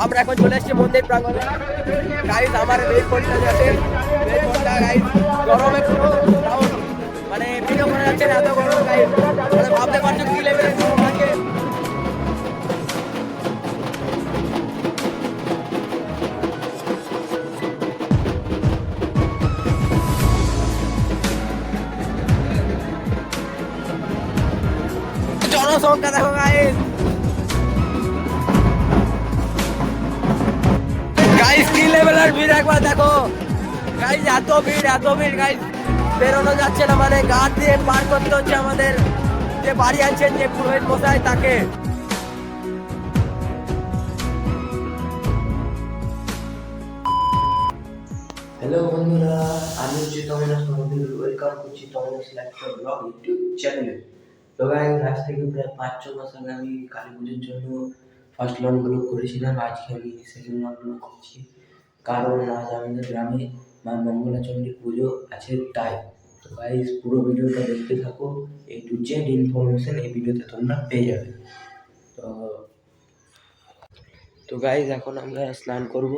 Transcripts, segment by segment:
আমরা এখন চলে এসেছি মন্দির প্রাঙ্গণে। গাইস আমার ওয়েট করতে যাচ্ছে, ওয়েট করতে গাইস গরমে পুরো মানে ভিডিও করা যাচ্ছে না, এত গরম গাইস। মানে ভাবতে পারছো কি লেভেলের গরম আছে। জনসংখ্যা দেখো গাইস, গাইস কি লেভেলের ভিড় একবার দেখো গাইস, এত ভিড় গাইস, বেরোনো যাচ্ছে না, মানে গাড় দিয়ে পার করতে হচ্ছে আমাদের যে বাড়ি আছেন যে পুরোহিত মশাই তাকে। হ্যালো বন্ধুরা, আমি হচ্ছি তমনাস তোমাদের ওয়েলকাম করছি তমনাস লাইফস্টাইল ব্লগ ইউটিউব চ্যানেলে। তো গাইস আজ থেকে প্রায় 5-6 মাস আগে আমি কালী পুজোর জন্য ফার্স্ট লনগুলো করেছিলাম। আজকে আমি সেকেন্ড লনগুলো করছি, কারণ আজ আমাদের গ্রামে মা মঙ্গলাচণ্ডী পুজো আছে তাই। তো গাইস পুরো ভিডিওটা দেখতে থাকো, এ টু জেড ইনফরমেশন এই ভিডিওতে তোমরা পেয়ে যাবে। তো তো গাইস এখন আমরা স্নান করব।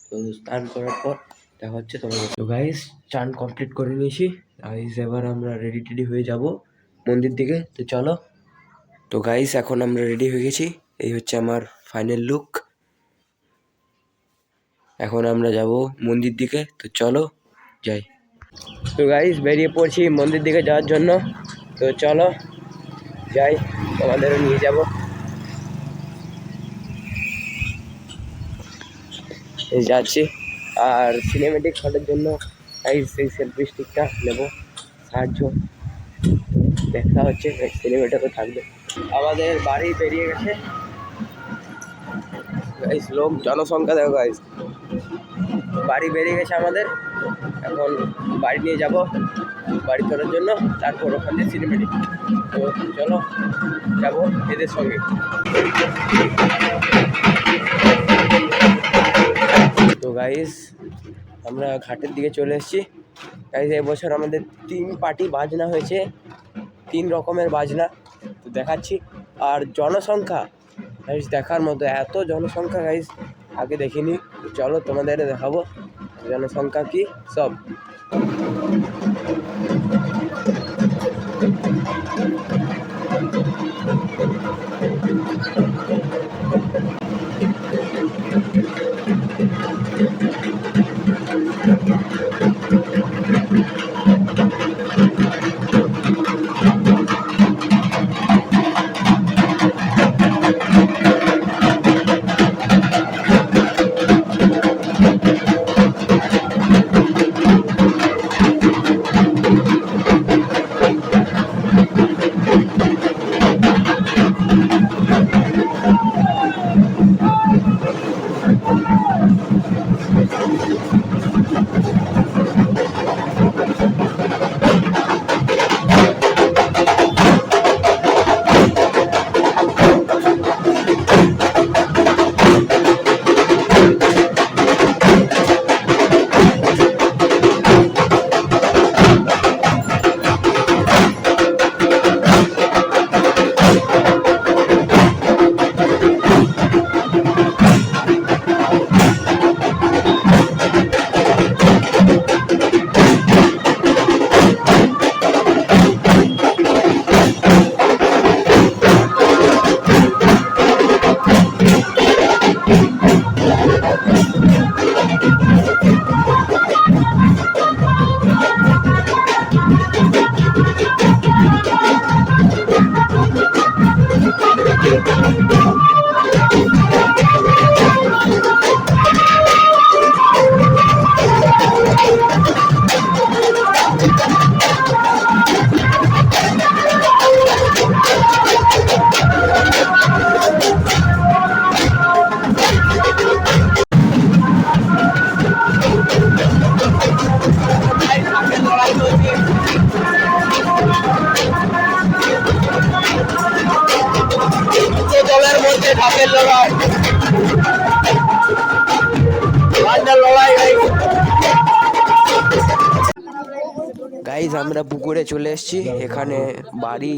তো স্নান করার পর দেখা হচ্ছে তোমাদের। তো গাইস চান কমপ্লিট করে নিয়েছি গাইস, এবার আমরা রেডি টেডি হয়ে যাব মন্দির দিকে। তো চলো। তো গাইস এখন আমরা রেডি হয়ে গেছি, এই হচ্ছে আমার ফাইনাল লুক। এখন আমরা যাব মন্দির দিকে, তো চলো যাই। তো গাইস বেরিয়ে পড়ছি মন্দির দিকে যাওয়ার জন্য, তো চলো যাই, তোমাদেরও নিয়ে যাব। যাচ্ছি, আর সিনেমেটিক শটের জন্য গাইস সেই সেলফি স্টিকটা নেবো সাহায্য। দেখা হচ্ছে সিনেমেটাতে থাকবে। আমাদের বাড়ি বেরিয়ে গেছে গাইস, লোক জনসংখ্যা দেখো গাইস, বাড়ি বেরিয়ে গেছে আমাদের। এখন বাড়ি নিয়ে যাব বাড়ি তোলার জন্য, তারপর ওখান থেকে সিনেমেটিক। তো চলো যাবো এদের সঙ্গে। তো গাইস আমরা ঘাটের দিকে চলে এসেছি গাইস। এবছর আমাদের 3 পার্টি বাজনা হয়েছে, 3 রকমের বাজনা, তো দেখাচ্ছি। আর জনসংখ্যা গাইস দেখার মতো, এত জনসংখ্যা গাইস আগে দেখিনি। চলো তোমাদের দেখাবো জনসংখ্যা কি সব। জলের মধ্যে ঢাকের লড়াই, গাইজ আমরা পুকুরে চলে এসেছি। এখানে বাড়ি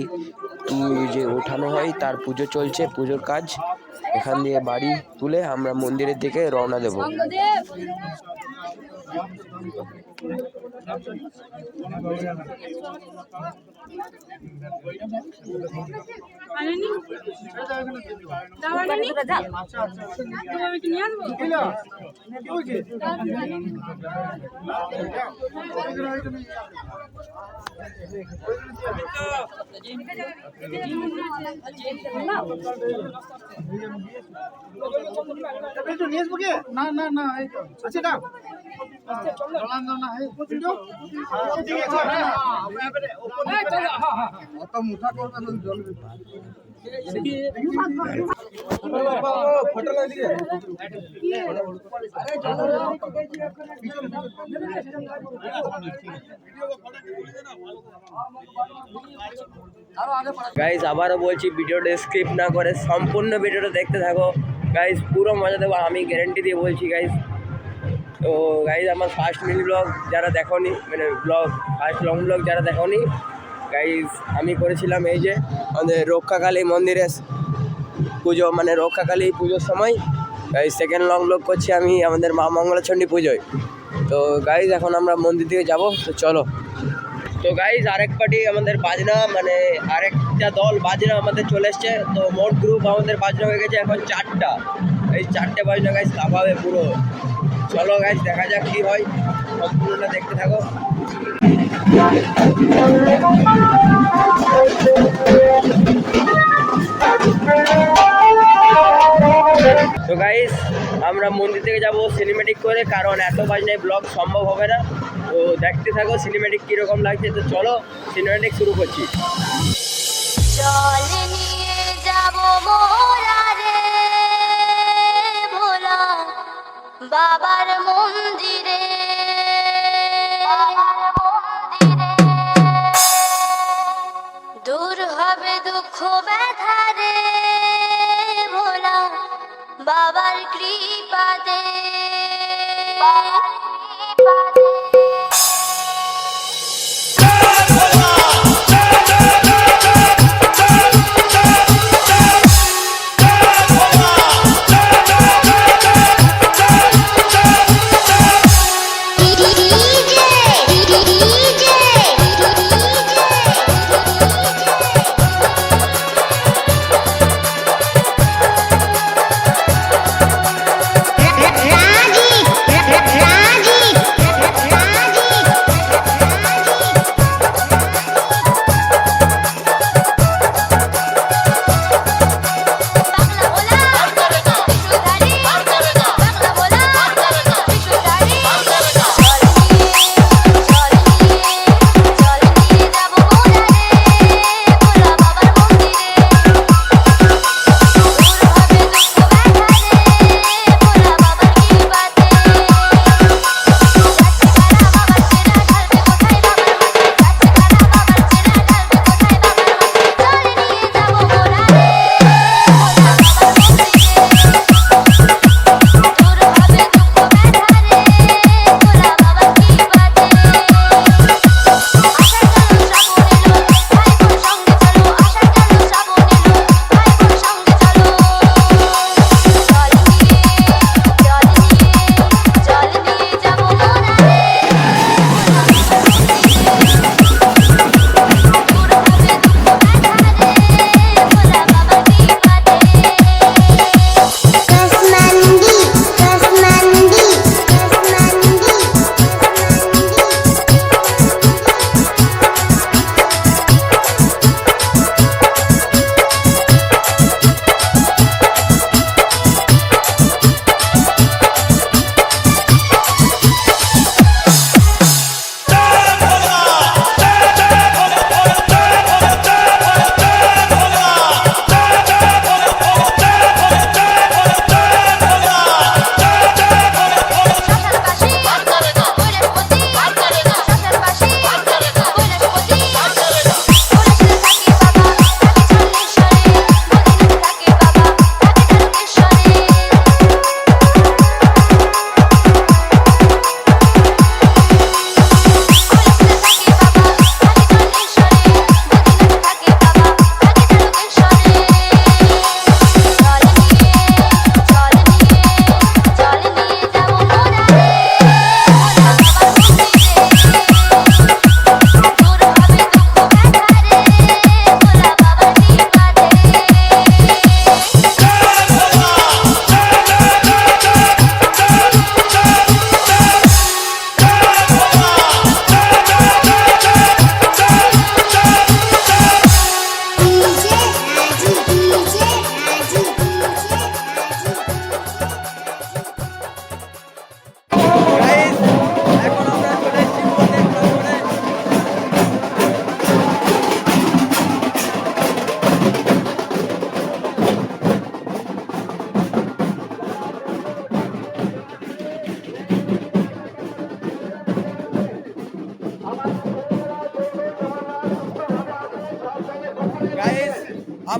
যে ওঠানো হয় তার পুজো চলছে, পুজোর কাজ এখান দিয়ে বাড়ি তুলে আমরা মন্দিরের দিকে রওনা দেব। না না না আচ্ছা দাও জলান দাও না অত মুঠা করবে তো জল গাইজ আবারও বলছি, ভিডিওটা স্কিপ না করে সম্পূর্ণ ভিডিওটা দেখতে থাকো গাইজ, পুরো মজা দেবো, আমি গ্যারেন্টি দিয়ে বলছি গাইজ। তো গাইজ আমার ফার্স্ট মিনি ব্লগ যারা দেখোনি, মানে ব্লগ ফার্স্ট লং ব্লগ যারা দেখোনি গাইজ, আমি করেছিলাম এই যে আমাদের রক্ষাকালী মন্দিরে পুজো, মানে রক্ষাকালী পুজোর সময় গাইজ সেকেন্ড লং ব্লগ করছি আমি আমাদের মা মঙ্গলাচণ্ডী পুজোয়। তো গাইজ এখন আমরা মন্দির দিকে যাব, তো চলো। তো গাইজ আরেক পার্টি আমাদের বাজনা, মানে আরেকটা দল বাজনা আমাদের চলে এসছে। তো মোট গ্রুপ আমাদের বাজনা হয়ে গেছে এখন 4টা। এই 4টে বাজনা গাইজ কাঁপাবে পুরো। চলো গাইজ দেখা যাক কী হয়, সম্পূর্ণটা দেখতে থাকো। তো গাইজ আমরা মন্দির থেকে যাব সিনেমেটিক করে, কারণ এত বাজনায় ব্লগ সম্ভব হবে না। তো দেখতে থাকো সিনেমেটিক কীরকম লাগছে। তো চলো সিনেমেটিক শুরু করছি। জল নিয়ে যাব মোরা রে ভোলা বাবার মন্দিরে, দূর হবে দুঃখ ব্যথা রে ভোলা বাবার কৃপাতে।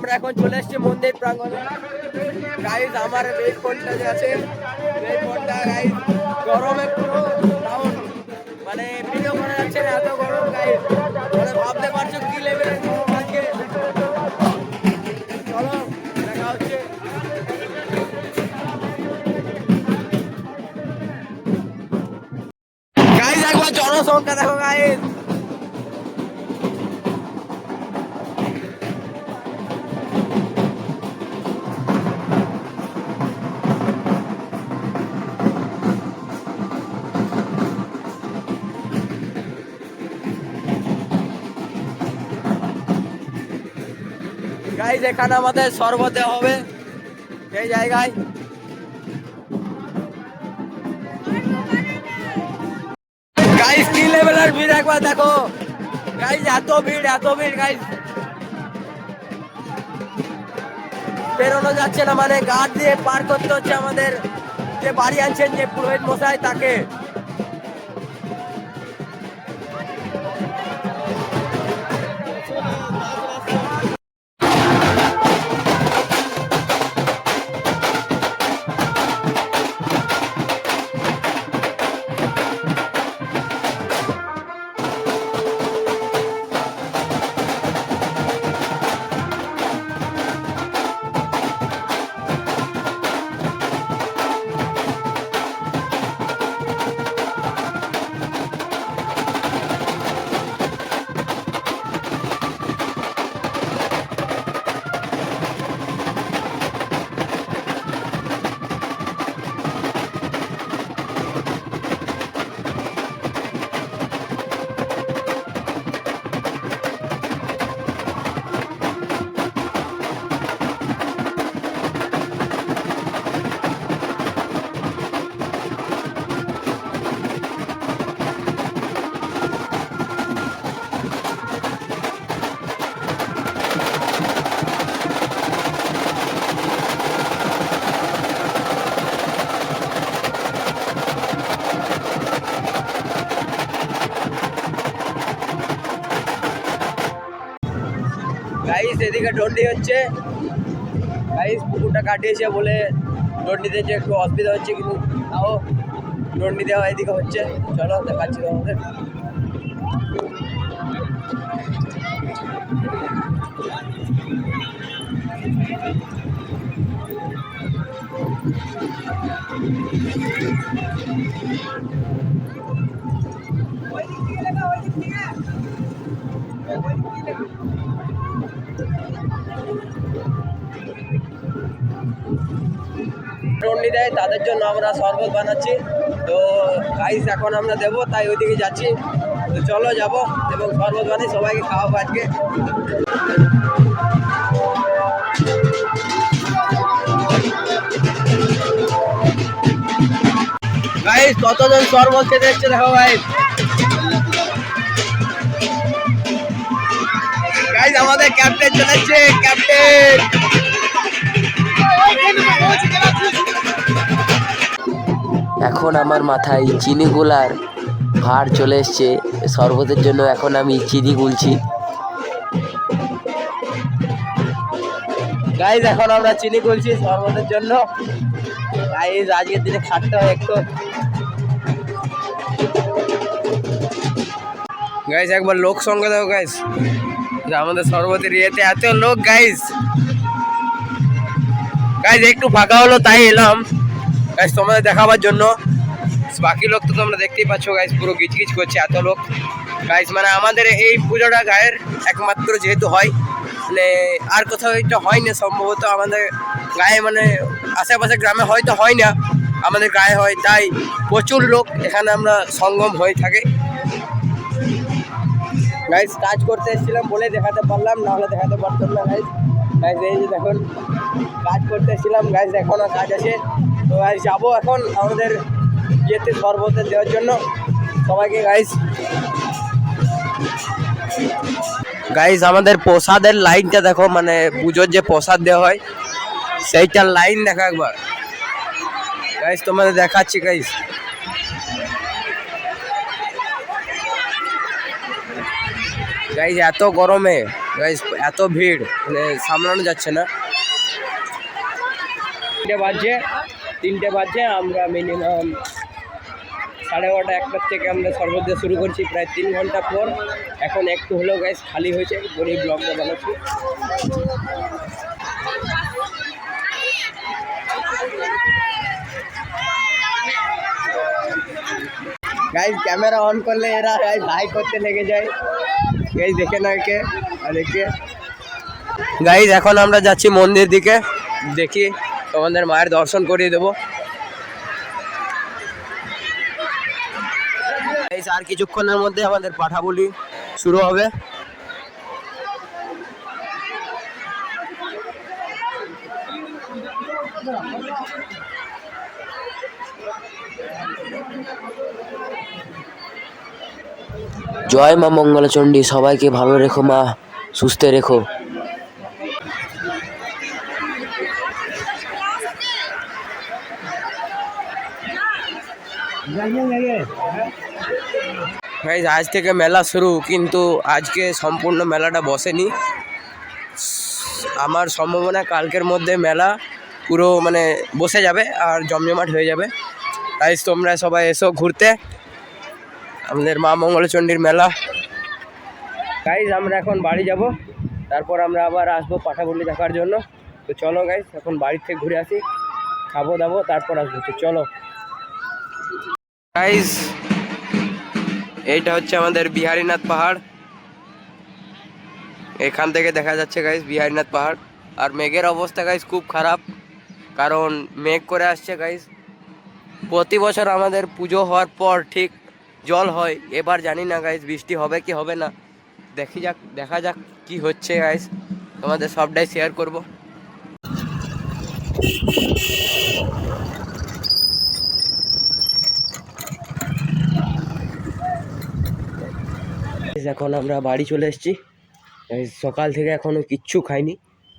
আমরা এখন চলে এসেছি মন্দির প্রাঙ্গণে। গাইজ আমার এই ফোনটা যে আছে, এই ফোনটা গাইজ গরমে পুরো ডাউন, মানে ভিডিও করা যাচ্ছে না, এত গরম গাইজ। মানে ভাবতে পারছো কি লেভেলের গরম আজকে। চলো দেখা হচ্ছে। গাইজ একবার জনসংখ্যা দেখো গাইজ। গাইজ এখানে আমাদের শরবত দেওয়া হবে এই জায়গায়। গাইজ কি লেভেলের ভিড় একবার দেখো গাইজ, এত ভিড় গাইজ, বেরোনো যাচ্ছে না, মানে গার্ড দিয়ে পার করতে হচ্ছে আমাদের যে বাড়ি আনছেন যে পুরোহিত মশাই তাকে। গাইস এদিকে ডন্ডি হচ্ছে, গাইস পুকুরটা কাটিয়েছে বলে ডন্ডি দিয়েছে, একটু অসুবিধা হচ্ছে, কিন্তু তাও ডন্ডি দেওয়া এদিকে হচ্ছে। চলো দেখাচ্ছি তোমাদের। ডন্ডি দেয় তাদের জন্য আমরা শরবত বানাচ্ছি, তো গাইস এখন আমরা দেবো, তাই ওইদিকে যাচ্ছি। তো চলো যাবো এবং শরবত বানাই, সবাইকে খাওয়াবো আজকে। গাইস কতজন শরবত খেতে যাচ্ছে দেখো গাইস। গাইস আমাদের ক্যাপ্টেন চলে যাচ্ছে, ক্যাপ্টেন। এখন আমার মাথায় চিনি গুলার ভার চলে এসছে শরবতের জন্য। এখন আমি চিনি গুলছি। গাইস এখন আমরা চিনি গুলছি শরবতের জন্য। গাইস আজকের দিনে খাটতে হয় একটু। গাইস একবার লোক সঙ্গে দাও গাইস, আমাদের শরবতের ইয়েতে এত লোক গাইস। গাইস একটু ফাঁকা হলো তাই এলাম গাইস তোমাদের দেখাবার জন্য। বাকি লোক তো তোমরা দেখতেই পাচ্ছ গাইস, পুরো গিজগিজ করছে, এত লোক গাইস। মানে আমাদের এই পুজোটা গায়ের একমাত্র যেহেতু হয়, মানে আর কোথাও এটা হয় না সম্ভবত, আমাদের গায়ে মানে আশেপাশে গ্রামে হয়তো হয় না, আমাদের গায়ে হয়, তাই প্রচুর লোক এখানে আমরা সঙ্গম হয়ে থাকে। গাইস কাজ করতে এসেছিলাম বলে দেখাতে পারলাম, নাহলে দেখাতে পারতাম না গাইস। গাইস এই যে দেখুন কাজ করতে এসেছিলাম গাইস, এখনও কাজ আছে। তো গাইস যাবো এখন আমাদের ইয়েতে শরবতে দেওয়ার জন্য সবাইকে গাইস। গাইস আমাদের প্রসাদের লাইনটা দেখো, মানে পুজোর যে প্রসাদ দেওয়া হয় সেইটার লাইন দেখো একবার গাইস, তোমাদের দেখাচ্ছি গাইস। গাইস এত গরমে গাইস এত ভিড় মানে সামলানো যাচ্ছে না। 3টে বাজছে আমরা মিনিমাম 12:30 1টার থেকে আমরা শরবত দিয়ে শুরু করছি, প্রায় 3 ঘন্টা পর এখন একটু হলেও গাইস খালি হয়েছে বলে ব্লগটা বানাচ্ছি। গাইস ক্যামেরা অন করলে এরা গাইস হাই করতে লেগে যায়। গাইস দেখে না কে দেখে গাইস এখন আমরা যাচ্ছি মন্দির দিকে, দেখি তোমাদের মায়ের দর্শন করিয়ে দেবো। গাইস আর কিছুক্ষণের মধ্যে আমাদের পাঠাবলি শুরু হবে। জয় মা মঙ্গলচণ্ডী, সবাইকে ভালো রেখো মা, সুস্থ রেখো। গাইস আজ থেকে মেলা শুরু, কিন্তু আজকে সম্পূর্ণ মেলাটা বসেনি। আমার সম্ভাবনা কালকের মধ্যে মেলা পুরো মানে বসে যাবে আর জমজমাট হয়ে যাবে। গাইস তোমরা সবাই এসো ঘুরতে আমাদের মা মঙ্গলচণ্ডীর মেলা। গাইস আমরা এখন বাড়ি যাব, তারপর আমরা আবার আসবো পাঠাবলি দেখার জন্য। তো চলো গাইস এখন বাড়ি থেকে ঘুরে আসি, খাবো দাবো তারপর আসবো। তো চলো গাইস, এইটা হচ্ছে আমাদের বিহারীনাথ পাহাড়। এখান থেকে দেখা যাচ্ছে গাইস বিহারীনাথ পাহাড়। আর মেঘের অবস্থা গাইস খুব খারাপ, কারণ মেঘ করে আসছে গাইস। প্রতি বছর আমাদের পুজো হওয়ার পর ঠিক জল হয়, এবার জানি না গাইস বৃষ্টি হবে কি হবে না। দেখা যাক কি হচ্ছে গাইস, তোমাদের সবটাই শেয়ার করব। এখন আমরা বাড়ি চলে এসেছি। সকাল থেকে এখনো কিচ্ছু খাইনি,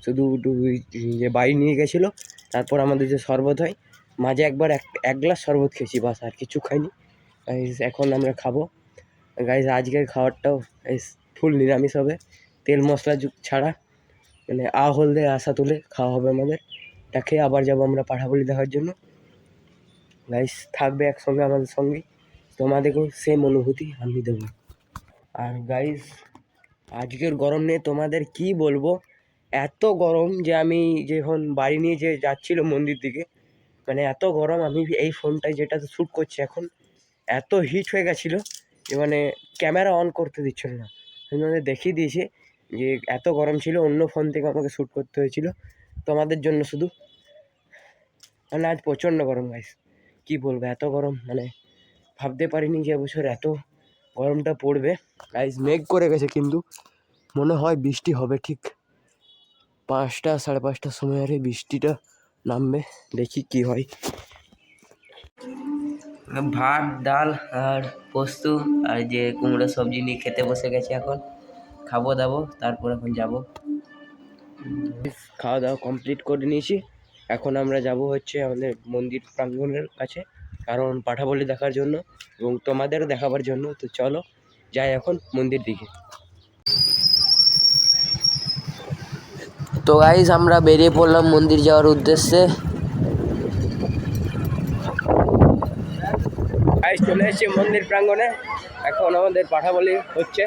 শুধু যে বাড়ি নিয়ে গেছিলো, তারপর আমাদের যে শরবত হয় মাঝে একবার এক গ্লাস শরবত খেয়েছি, বাস আর কিছু খাইনি। এখন আমরা খাবো গাইস। আজকের খাবারটাও ফুল নিরামিষ হবে, তেল মশলা ছাড়া, মানে হলদে আশা তুলে খাওয়া হবে আমাদের। এটা খেয়ে আবার যাবো আমরা পাঠাবলি দেখার জন্য। গাইস থাকবে একসঙ্গে আমাদের সঙ্গে, তোমাদেরকেও সেম অনুভূতি আমি দেবো। আর গাইস আজকের গরম নিয়ে তোমাদের কি বলবো, এত গরম যে আমি যখন বাড়ি নিয়ে যাচ্ছিল মন্দির দিকে, মানে এত গরম, আমি এই ফোনটায় যেটা শ্যুট করছি এখন এত হিট হয়ে গেছিলো যে মানে ক্যামেরা অন করতে দিচ্ছিল না। তোমাদের দেখিয়ে দিয়েছে যে এত গরম ছিল, অন্য ফোন থেকে আমাকে শ্যুট করতে হয়েছিল তোমাদের জন্য শুধু। মানে আজ প্রচণ্ড গরম গাইস, কি বলবো এত গরম, মানে ভাবতে পারিনি যে এবছর এত গরমটা পড়বে। গাইস মেঘ করে গেছে, কিন্তু মনে হয় বৃষ্টি হবে ঠিক 5টা 5:30টার সময়, আরে বৃষ্টিটা নামবে, দেখি কি হয়। ভাত ডাল আর পোস্ত আর যে কুমড়ো সবজি নিয়ে খেতে বসে গেছে, এখন খাবো দাবো তারপর এখন যাব। খাওয়া দাওয়া কমপ্লিট করে নিয়েছি, এখন আমরা যাব হচ্ছে আমাদের মন্দির প্রাঙ্গণের কাছে, কারণ পাঠাবলি দেখার জন্য এবং তোমাদেরও দেখাবার জন্য। তো চলো যাই এখন মন্দির দিকে। তো গাইস আমরা বেরিয়ে পড়লাম মন্দির যাওয়ার উদ্দেশ্যে। গাইস চলে এসেছি মন্দির প্রাঙ্গণে, এখন আমাদের পাঠাবলি হচ্ছে।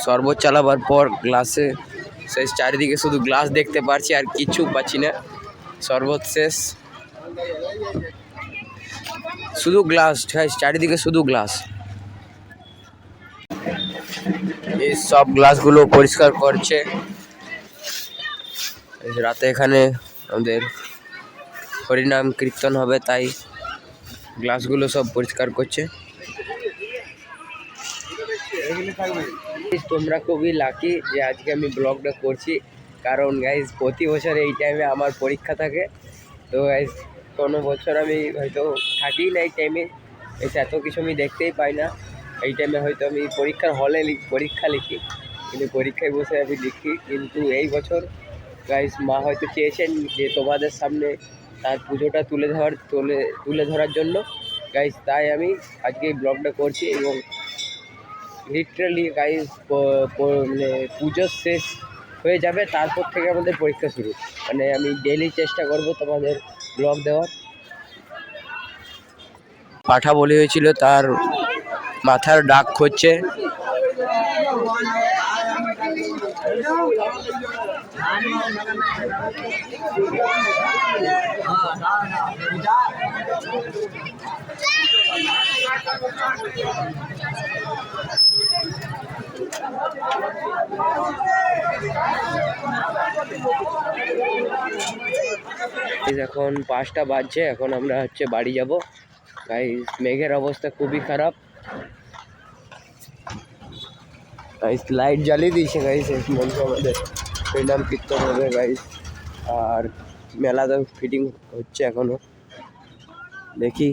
শরবত চালাবার পর গ্লাসে শেষ, চারিদিকে শুধু গ্লাস দেখতে পাচ্ছি আর কিছু পাচ্ছি না। শরবত শেষ, শুধু গ্লাস, চারিদিকে শুধু গ্লাস। সব গ্লাসগুলো পরিষ্কার করছে। রাতে এখানে আমাদের হরিনাম কীর্তন হবে, তাই গ্লাসগুলো সব পরিষ্কার করছে। তোমরা খুবই লাকি যে আজকে আমি ব্লগটা করছি, কারণ গাইজ প্রতি বছর এই টাইমে আমার পরীক্ষা থাকে। তো গাইজ কোনো বছর আমি হয়তো থাকি না এই টাইমে, এত কিছু আমি দেখতেই পাই না। এই টাইমে হয়তো আমি পরীক্ষার হলে পরীক্ষা লিখি, কিন্তু পরীক্ষায় বসে আমি লিখি। কিন্তু এই বছর গাইজ মা হয়তো চেয়েছেন যে তোমাদের সামনে তার পুজোটা তুলে ধরার জন্য গাইজ, তাই আমি আজকে এই ব্লগটা করছি। এবং লিটারালি গাইজ মানে পুজো শেষ হয়ে যাবে, তারপর থেকে আমাদের পরীক্ষা শুরু। মানে আমি ডেইলি চেষ্টা করব তোমাদের ব্লগ দেওয়ার। পাঠা বলি হয়েছিল, তার মাথার ডাক হচ্ছে। এখন 5টা বাজছে, এখন আমরা বাড়ি যাব। গাইস মেঘের অবস্থা খুবই খারাপ। গাইস লাইট জ্বালিয়ে দিয়েছে গাইস, মন্ত্র আমাদের হরিনাম কীর্তন হবে গাইস। আর মেলাতে ফিটিং হচ্ছে এখনো, দেখি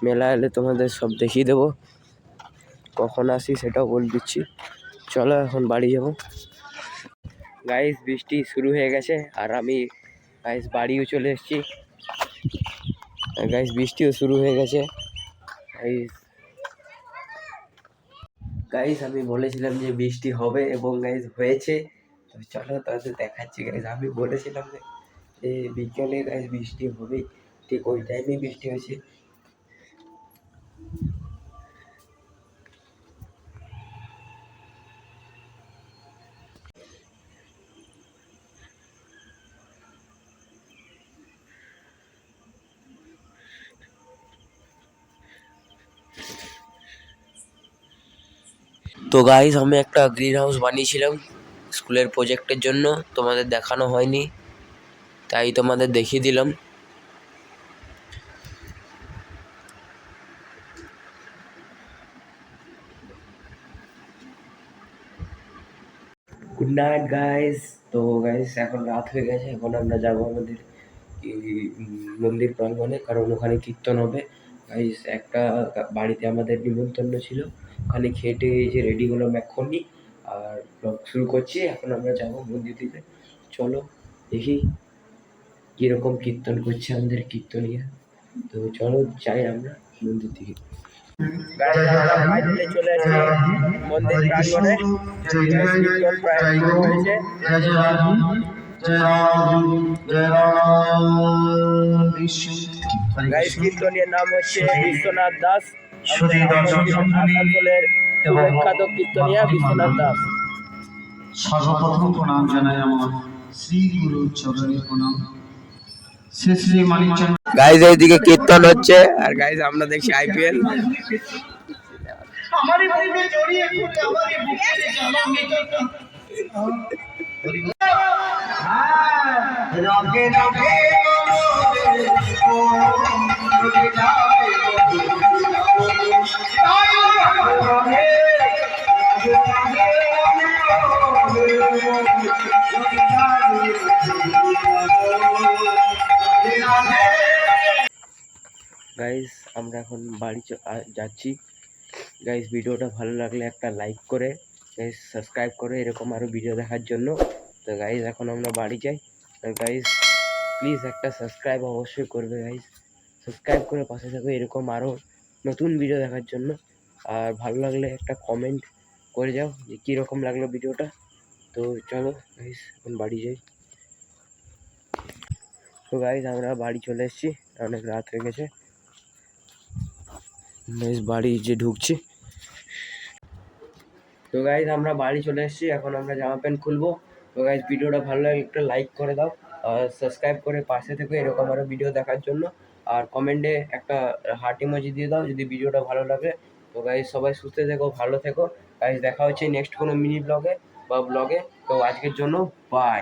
মেলা এলে তোমাদের সব দেখিয়ে দেবো। কখন আসি সেটাও বলে দিচ্ছি। চলো এখন বাড়ি যাব। গাইস বৃষ্টি শুরু হয়ে গেছে, আর আমি গাইস বাড়িও চলে এসেছি। গাইস বৃষ্টিও শুরু হয়ে গেছে। গাইস আমি বলেছিলাম যে বৃষ্টি হবে, এবং গাইস হয়েছে। তো চলো তাদের দেখাচ্ছি গাইস। আমি বলেছিলাম যে বিকেলে গাইস বৃষ্টি হবে, ঠিক ওই টাইমে বৃষ্টি হয়েছে। তো গাইস আমি একটা গ্রিন হাউস বানিয়েছিলাম স্কুলের প্রজেক্টের জন্য, তোমাদের দেখানো হয়নি, তাই তোমাদের দেখিয়ে দিলাম। Good night guys. তো গাইস এখন রাত হয়ে গেছে, এখন আমরা যাবো আমাদের মন্দির প্রাঙ্গণে, কারণ ওখানে কীর্তন হবে। গাইস একটা বাড়িতে আমাদের নিমন্ত্রণ ছিল, ওখানে খেটে যে রেডি হলাম এক্ষুনি, আর ব্লগ শুরু করছি। এখন আমরা যাবো মন্দির দিকে। চলো দেখি কীরকম কীর্তন করছে আমাদের কীর্তনিয়া। তো চলো যাই আমরা মন্দির দিকে। চলে আসি মন্দির প্রাঙ্গণে, কীর্তন প্রায় শুরু হয়েছে। গাইস কীর্তনের নাম হচ্ছে বিশ্বনাথ দাস, আসানসোলের বিখ্যাত কীর্তনিয়া বিশ্বনাথ দাস। সর্বপ্রথম প্রণাম জানাই আমার শ্রী গুরু চরণের প্রণাম। শ্রী শ্রী মানিকচন্দ্র গাইস এইদিকে কীর্তন হচ্ছে, আর গাইস আমরা দেখছি আইপিএল। আমারই বুকে জড়িয়ে খুলে আমারই বুকে জ্বালানি রগে রগে গাইস আমরা এখন বাড়ি যাচ্ছি। গাইস ভিডিওটা ভালো লাগলে একটা লাইক করে গাইস সাবস্ক্রাইব করে এরকম আরও ভিডিও দেখার জন্য। তো গাইস এখন আমরা বাড়ি যাই। আর গাইস প্লিজ একটা সাবস্ক্রাইব অবশ্যই করবে গাইস, সাবস্ক্রাইব করে পাশে থাকবে এরকম আরও নতুন ভিডিও দেখার জন্য। আর ভালো লাগলে একটা কমেন্ট করে যাও যে কীরকম লাগলো ভিডিওটা। তো চলো গাইস এখন বাড়ি যাই। তো গাইস আমরা বাড়ি চলে এসেছি, অনেক রাত হয়ে গেছে। গাইস বাড়ি যে ঢুকছি। তো গাইস আমরা বাড়ি চলে এসেছি, এখন আমরা জামা প্যান্ট খুলবো। তো গাইস ভিডিওটা ভালো লাগলে একটা লাইক করে দাও, আর সাবস্ক্রাইব করে পাশে থেকে এরকম আরও ভিডিও দেখার জন্য। আর কমেন্টে একটা হার্ট ইমোজি দিয়ে দাও যদি ভিডিওটা ভালো লাগে। তো গাইস সবাই সুস্থ থেকো, ভালো থেকো। গাইজ দেখা হচ্ছে নেক্সট কোনো মিনি ব্লগে বা ব্লগে। তো আজকের জন্য বাই।